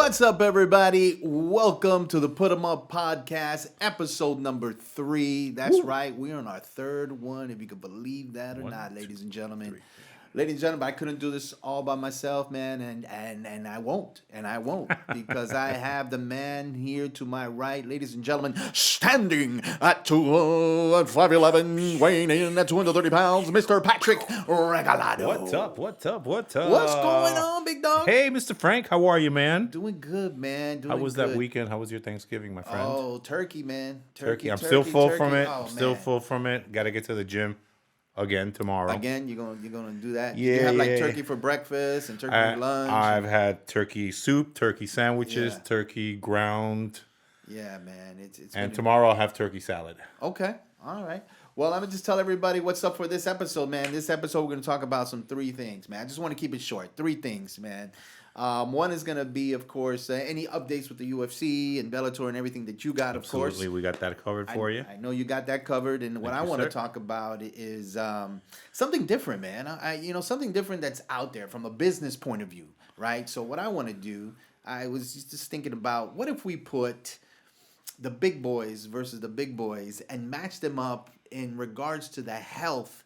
What's up, everybody? Welcome to the Putemup podcast, episode number 3. That's right, we're on our third one, if you can believe that or not, ladies and gentlemen. 3. Ladies and gentlemen, I couldn't do this all by myself, man, and I won't, because I have the man here to my right, ladies and gentlemen, standing at 5'11", weighing in at 230 pounds, Mr. Patrick Regalado. What's up? What's going on, big dog? Hey, Mr. Frank, how are you, man? Doing good, man. How was that weekend? How was your Thanksgiving, my friend? Oh, turkey, man. Turkey. I'm still full from it. Oh, I'm still full from it. Got to get to the gym again tomorrow. Again, you're gonna do that? Yeah, you have like turkey for breakfast and turkey for lunch? I've had turkey soup, turkey sandwiches, turkey ground. Yeah, man. It's and tomorrow I'll have turkey salad. Okay. All right. Well, I'm going to just tell everybody what's up for this episode, man. This episode, we're going to talk about 3 things, man. I just want to keep it short. 3 things, man. One is going to be, of course, any updates with the UFC and Bellator and everything that you got, of course. Absolutely. We got that covered for you. I know you got that covered. And what I want to talk about is something different, man. Something different that's out there from a business point of view, right? So what I want to do, I was just thinking about, what if we put the big boys versus the big boys and match them up in regards to the health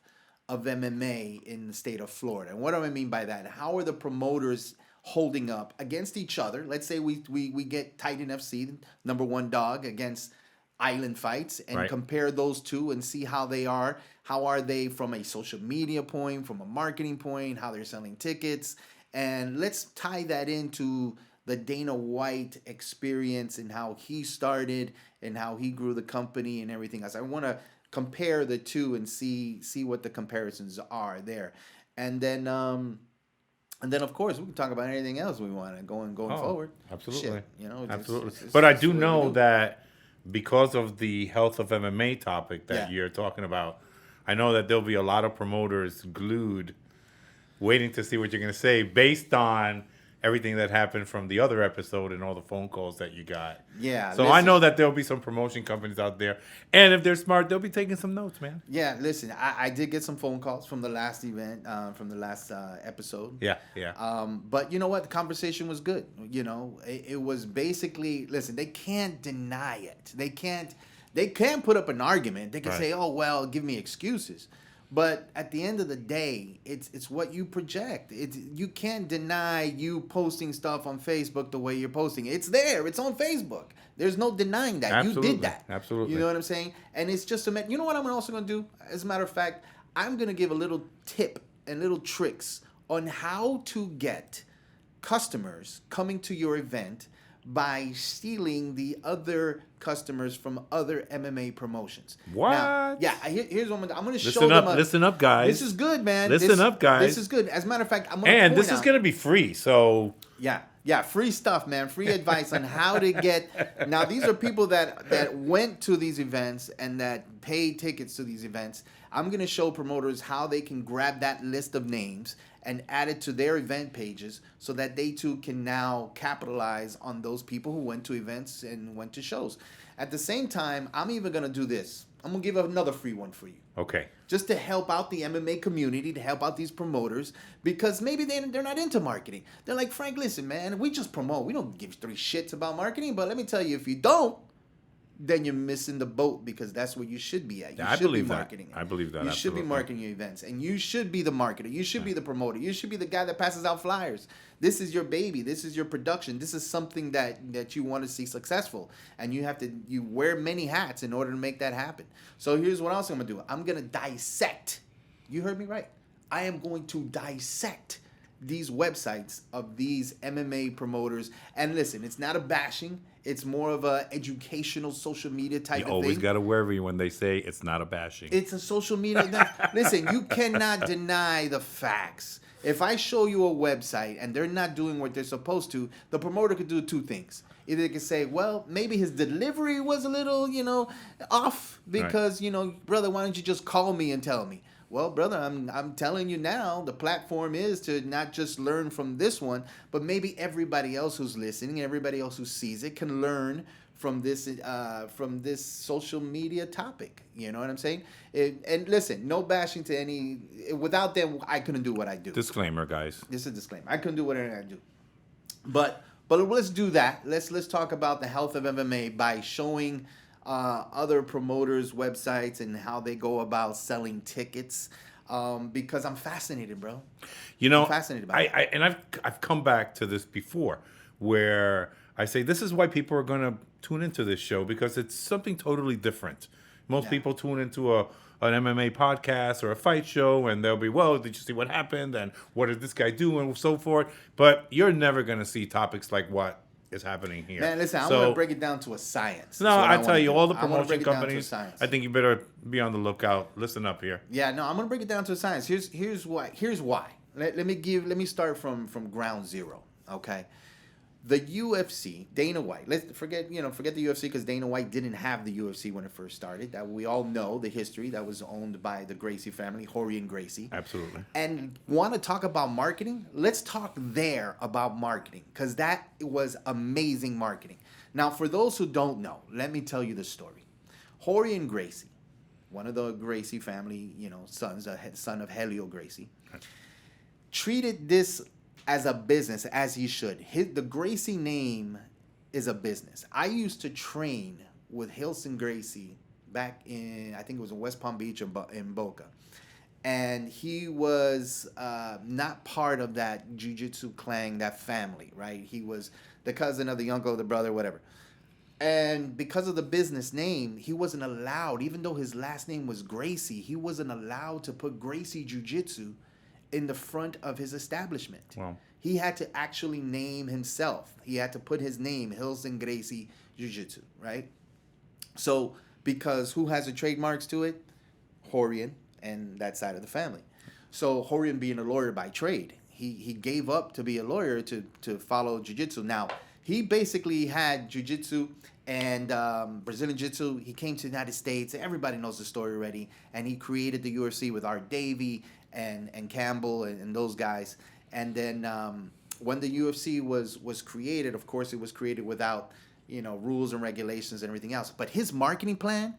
of MMA in the state of Florida. And what do I mean by that? How are the promoters holding up against each other? Let's say we get Titan FC, number 1 dog, against Island Fights, and compare those two and see how they are. How are they from a social media point, from a marketing point, how they're selling tickets. And let's tie that into the Dana White experience and how he started and how he grew the company and everything else. I want to compare the two and see what the comparisons are there. And then of course we can talk about anything else we want going forward. Absolutely. Shit, absolutely. It's but I do know that because of the health of MMA topic that you're talking about, I know that there'll be a lot of promoters glued waiting to see what you're going to say based on everything that happened from the other episode and all the phone calls that you got. Yeah. So I know that there'll be some promotion companies out there. And if they're smart, they'll be taking some notes, man. Yeah, listen, I did get some phone calls from the last event, from the last episode. Yeah. But you know what? The conversation was good. It was basically, listen, they can't deny it. They can't put up an argument. They can say, oh, well, give me excuses. But at the end of the day, it's what you project. You can't deny you posting stuff on Facebook the way you're posting. It's there. It's on Facebook. There's no denying that. Absolutely. You did that. Absolutely. You know what I'm saying? And it's just you know what I'm also going to do? As a matter of fact, I'm going to give a little tip and little tricks on how to get customers coming to your event by stealing the other customers from other MMA promotions. What? Now, here's one. I'm going to show them. Listen up, guys. This is good, man. Listen up, guys. This is good. As a matter of fact, I'm going to And this is going to be free, so... Yeah, free stuff, man. Free advice on how to get... Now, these are people that went to these events and that paid tickets to these events. I'm going to show promoters how they can grab that list of names and add it to their event pages so that they too can now capitalize on those people who went to events and went to shows. At the same time, I'm even going to do this. I'm going to give another free one for you. Okay. Just to help out the MMA community, to help out these promoters, because maybe they're not into marketing. They're like, Frank, listen, man, we just promote. We don't give 3 shits about marketing, but let me tell you, if you don't, then you're missing the boat, because that's where you should be at. I believe that. I believe that. You should be marketing your events, and you should be the marketer. You should be the promoter. You should be the guy that passes out flyers. This is your baby. This is your production. This is something that you want to see successful, and you wear many hats in order to make that happen. So here's what else I'm gonna do. I'm gonna dissect. You heard me right. I am going to dissect these websites of these MMA promoters. And listen, it's not a bashing. It's more of a educational social media type of thing. You always got to worry when they say it's not a bashing. It's a social media. Listen, you cannot deny the facts. If I show you a website and they're not doing what they're supposed to, the promoter could do 2 things. Either they could say, well, maybe his delivery was a little, off because, brother, why don't you just call me and tell me? Well, brother, I'm telling you now, the platform is to not just learn from this one, but maybe everybody else who's listening, everybody else who sees it can learn from this social media topic. You know what I'm saying? And listen, no bashing to any. Without them, I couldn't do what I do. Disclaimer, guys. This is a disclaimer. I couldn't do what I do. But But let's do that. Let's talk about the health of MMA by showing other promoters' websites and how they go about selling tickets. Because I'm fascinated, bro. You I'm know, fascinated by it. I've come back to this before, where I say this is why people are going to tune into this show, because it's something totally different. Most Yeah. people tune into an MMA podcast or a fight show, and they'll be, well, did you see what happened, and what did this guy do, and so forth. But you're never going to see topics like what is happening here. Man, listen, I So, want to break it down to a science. no, That's what I wanna tell you, do. all the I wanna break promotion it down to a companies, science. I think you better be on the lookout. Listen up here. Yeah, no, I'm gonna break it down to a science. Here's why. Here's why. Let me start from ground zero. Okay. The UFC, Dana White. Let's forget the UFC, because Dana White didn't have the UFC when it first started. That we all know the history. That was owned by the Gracie family, Jorge and Gracie. Absolutely. And want to talk about marketing? Let's talk there about marketing, because that was amazing marketing. Now, for those who don't know, let me tell you the story. Jorge and Gracie, one of the Gracie family, sons, son of Helio Gracie, treated this as a business, as he should. The Gracie name is a business. I used to train with Hilson Gracie back in, I think it was in West Palm Beach in Boca. And he was not part of that jiu-jitsu clan, that family, right? He was the cousin of the uncle, the brother, whatever. And because of the business name, he wasn't allowed, even though his last name was Gracie, he wasn't allowed to put Gracie Jiu-Jitsu in the front of his establishment. Wow. He had to actually name himself. He had to put his name, Hilson Gracie Jiu-Jitsu, right? So, because who has the trademarks to it? Horian and that side of the family. So, Horian being a lawyer by trade, he gave up to be a lawyer to follow Jiu-Jitsu. Now, he basically had Jiu-Jitsu and Brazilian Jiu-Jitsu. He came to the United States. Everybody knows the story already. And he created the UFC with Art Davie and Campbell and those guys. And then when the UFC was created, of course, it was created without, rules and regulations and everything else. But his marketing plan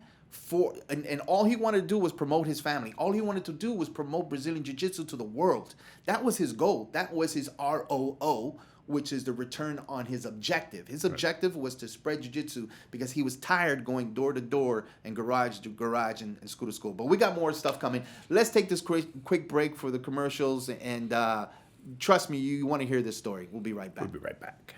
and all he wanted to do was promote his family. All he wanted to do was promote Brazilian Jiu-Jitsu to the world. That was his goal. That was his ROO, which is the return on his objective. His objective was to spread jiu-jitsu because he was tired going door to door and garage to garage and school to school. But we got more stuff coming. Let's take this quick break for the commercials, and trust me, you want to hear this story. We'll be right back. We'll be right back.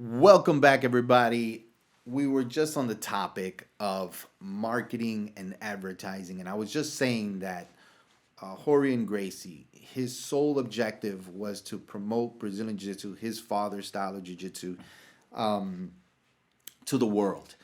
Welcome back, everybody. We were just on the topic of marketing and advertising, and I was just saying that Jorge and Gracie, his sole objective was to promote Brazilian Jiu-Jitsu, his father's style of Jiu-Jitsu, to the world.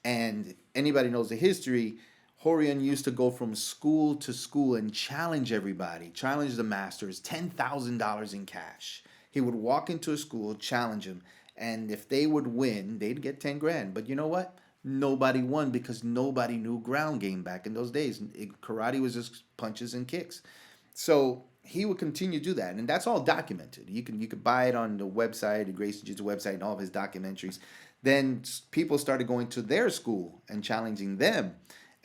And anybody knows the history, Horian used to go from school to school and challenge everybody, challenge the masters, $10,000 in cash. He would walk into a school, challenge them, and if they would win, they'd get 10 grand. But you know what? Nobody won because nobody knew ground game back in those days. Karate was just punches and kicks. So he would continue to do that, and that's all documented. You could buy it on the website, the Gracie Jiu-Jitsu website, and all of his documentaries. Then people started going to their school and challenging them,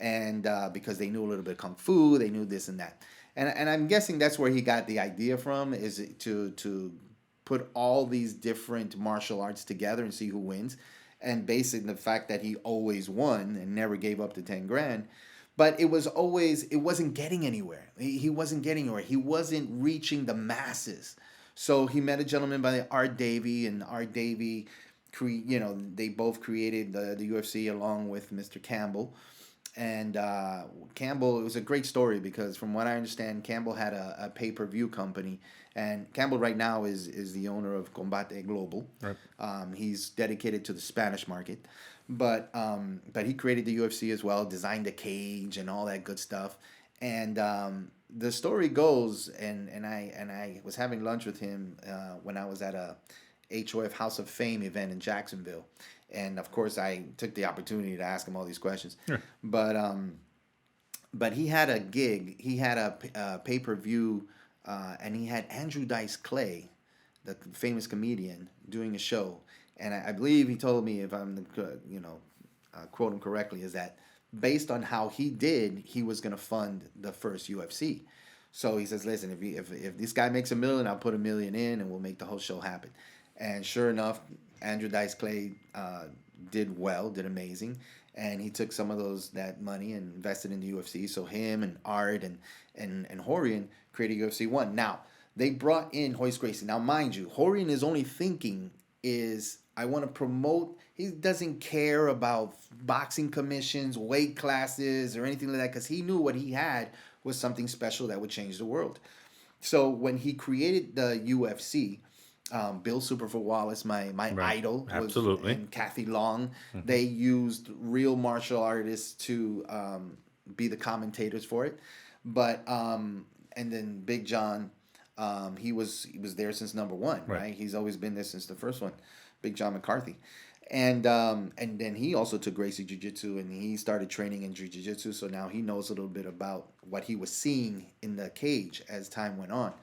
and because they knew a little bit of kung fu, they knew this and that. And I'm guessing that's where he got the idea from, is to put all these different martial arts together and see who wins, and basing the fact that he always won and never gave up the 10 grand. But it wasn't getting anywhere. He wasn't getting anywhere. He wasn't reaching the masses. So he met a gentleman by Art Davie, and Art Davie, they both created the UFC along with Mr. Campbell. And Campbell, it was a great story because from what I understand, Campbell had a pay-per-view company. And Campbell right now is the owner of Combate Global. Right. He's dedicated to the Spanish market. But he created the UFC as well, designed the cage and all that good stuff. And the story goes, and I was having lunch with him when I was at a HOF House of Fame event in Jacksonville. And of course, I took the opportunity to ask him all these questions. Sure. But he had a gig. He had a pay-per-view, and he had Andrew Dice Clay the famous comedian, doing a show, and I believe he told me, if I'm quote him correctly, is that based on how he did, he was going to fund the first UFC. So he says, listen, if this guy makes $1 million, I'll put $1 million in, and we'll make the whole show happen. And sure enough, Andrew Dice Clay did well, did amazing, and he took some of that money and invested in the UFC. So him and Art and Horian created UFC 1. Now, they brought in Royce Gracie. Now, mind you, Horian is only thinking is, I want to promote. He doesn't care about boxing commissions, weight classes, or anything like that, because he knew what he had was something special that would change the world. So when he created the UFC, Bill Superfoot Wallace, my right. idol, absolutely, and Kathy Long, they used real martial artists to be the commentators for it. But and then Big John, he was there since number one, right? He's always been there since the first one, Big John McCarthy. And then he also took Gracie Jiu-Jitsu, and he started training in Jiu-Jitsu, so now he knows a little bit about what he was seeing in the cage as time went on.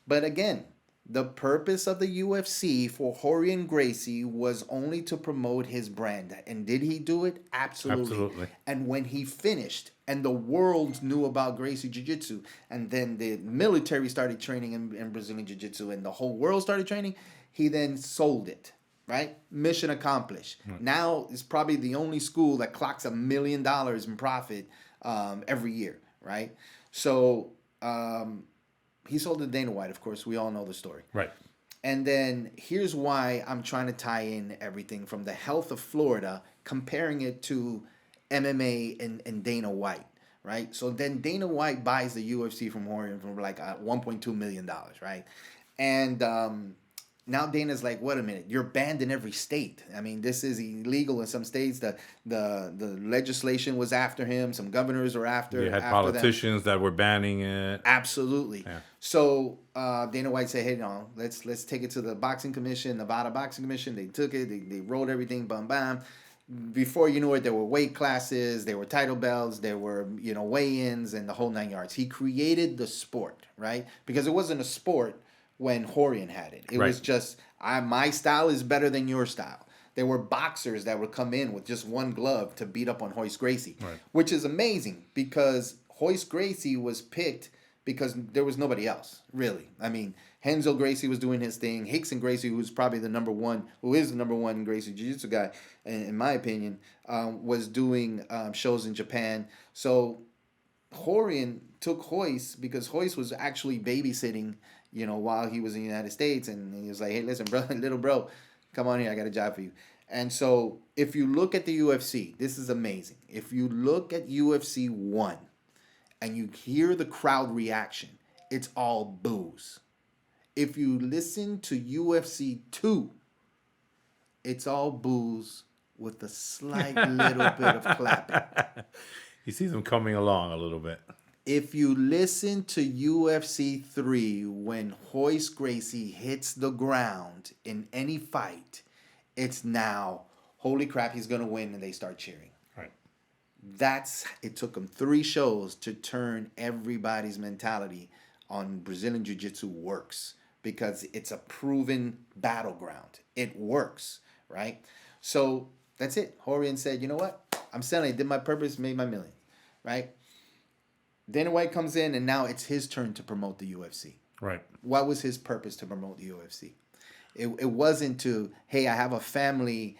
But again, the purpose of the UFC for Rorion Gracie was only to promote his brand. And did he do it? Absolutely. And when he finished, and the world knew about Gracie Jiu-Jitsu, and then the military started training in Brazilian Jiu-Jitsu, and the whole world started training, he then sold it. Right? Mission accomplished. Now it's probably the only school that clocks $1 million in profit every year. Right? So he sold to Dana White, of course. We all know the story. Right. And then here's why I'm trying to tie in everything from the health of Florida, comparing it to MMA and Dana White. Right? So then Dana White buys the UFC from Rorion for like $1.2 million. Right? And now Dana's like, wait a minute, you're banned in every state. I mean, this is illegal in some states. The legislation was after him. Some governors were after. You had politicians that were banning it. Absolutely. Yeah. So Dana White said, hey, no, let's take it to the boxing commission, Nevada Boxing Commission. They took it. They wrote everything. Bam, bam. Before you knew it, there were weight classes, there were title belts, there were weigh-ins, and the whole 9 yards. He created the sport, right? Because it wasn't a sport when Rorion had it. It was just, my style is better than your style. There were boxers that would come in with just one glove to beat up on Royce Gracie, which is amazing because Royce Gracie was picked because there was nobody else, really. I mean, Renzo Gracie was doing his thing. Rickson Gracie, who is the number one Gracie Jiu-Jitsu guy, in my opinion, was doing shows in Japan. So Rorion took Royce because Royce was actually babysitting while he was in the United States, and he was like, hey, listen, bro, little bro, come on here, I got a job for you. And so if you look at the UFC, this is amazing. If you look at UFC 1 and you hear the crowd reaction, it's all boos. If you listen to UFC 2, it's all boos with a slight little bit of clapping. You see them coming along a little bit. If you listen to UFC 3, when Royce Gracie hits the ground in any fight, it's now, holy crap, he's going to win, and they start cheering. Right. It took them 3 shows to turn everybody's mentality on Brazilian Jiu-Jitsu works, because it's a proven battleground. It works, right? So that's it. Rorion said, you know what? I'm selling it. Did my purpose, made my million, right? Dana White comes in, and now it's his turn to promote the UFC. Right. What was his purpose to promote the UFC? It wasn't to, hey, I have a family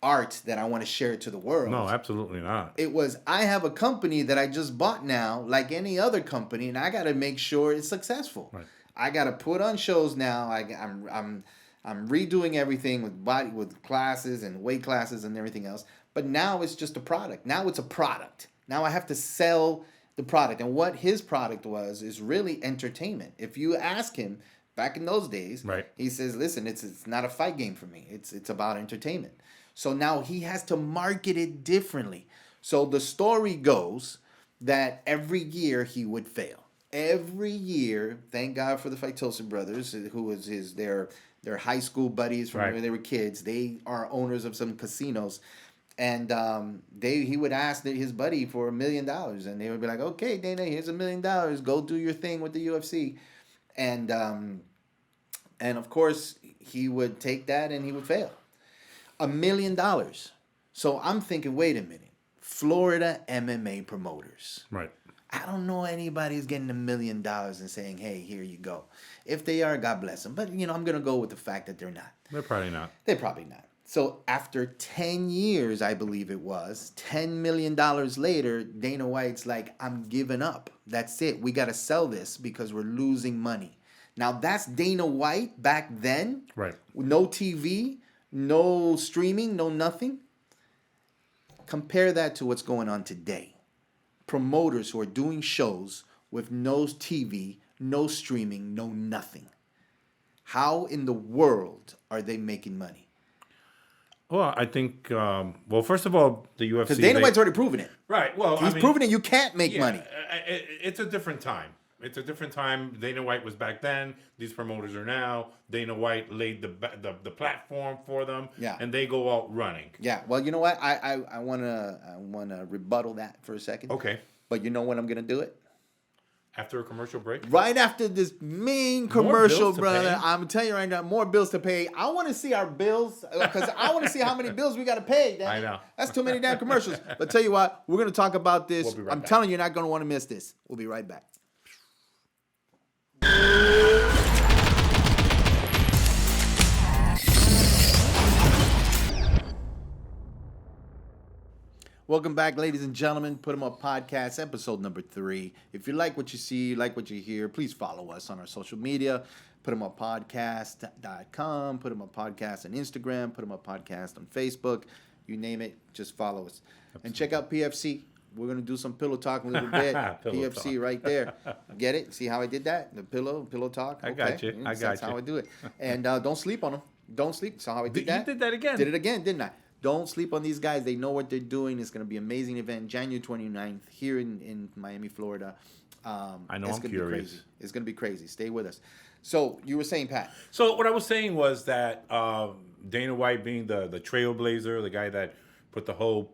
art that I want to share it to the world. No, absolutely not. It was, I have a company that I just bought now, like any other company, and I got to make sure it's successful. Right. I got to put on shows now. I'm redoing everything with classes and weight classes and everything else. But now it's just a product. Now it's a product. Now I have to sell the product. And what his product is really entertainment. If you ask him, back in those days, he says, listen, it's not a fight game for me. It's about entertainment. So now he has to market it differently. So the story goes that every year he would fail. Every year, thank God for the Faitosa brothers, who was their high school buddies from when they were kids. They are owners of some casinos. And he would ask his buddy for $1 million, and they would be like, "Okay, Dana, here's $1 million. Go do your thing with the UFC." And And of course, he would take that and he would fail. $1 million. So I'm thinking, wait a minute. Florida MMA promoters. Right. I don't know anybody's getting $1 million and saying, hey, here you go. If they are, God bless them. But, I'm going to go with the fact that they're not. They're probably not. They're probably not. So after 10 years, I believe it was, $10 million later, Dana White's like, I'm giving up. That's it. We got to sell this because we're losing money. Now, that's Dana White back then. Right. No TV, no streaming, no nothing. Compare that to what's going on today. Promoters who are doing shows with no TV, no streaming, no nothing. How in the world are they making money? Well, I think, first of all, the UFC... Because Dana White's already proven it. Right, well, He's proven it you can't make money. It's a different time. It's a different time. Dana White was back then. These promoters are now. Dana White laid the platform for them. Yeah. And they go out running. Yeah, well, you know what? I wanna rebuttal that for a second. Okay. But you know when I'm going to do it? After a commercial break? Right after this main commercial, brother. Pay. I'm telling you right now, more bills to pay. I want to see our bills because I want to see how many bills we got to pay. Damn. I know. That's too many damn commercials. But tell you what, we're going to talk about this. We'll be right I'm back. telling you, you're not going to want to miss this. We'll be right back. Welcome back, ladies and gentlemen. Putemup Podcast, episode number 3. If you like what you see, like what you hear, please follow us on our social media. Putemuppodcast.com, Putemup Podcast on Instagram, Putemup Podcast on Facebook. You name it, just follow us. Absolutely. And check out PFC. We're going to do some pillow talk in a little bit. PFC talk. Right there. Get it? See how I did that? The pillow talk? Okay. I got you. That's how I do it. And don't sleep on them. Don't sleep. So how I did that? You did that again. Did it again, didn't I? Don't sleep on these guys. They know what they're doing. It's going to be an amazing event, January 29th, here in Miami, Florida. I know, it's I'm gonna curious. Be crazy. It's going to be crazy. Stay with us. So you were saying, Pat. So what I was saying was that Dana White being the trailblazer, the guy that put the whole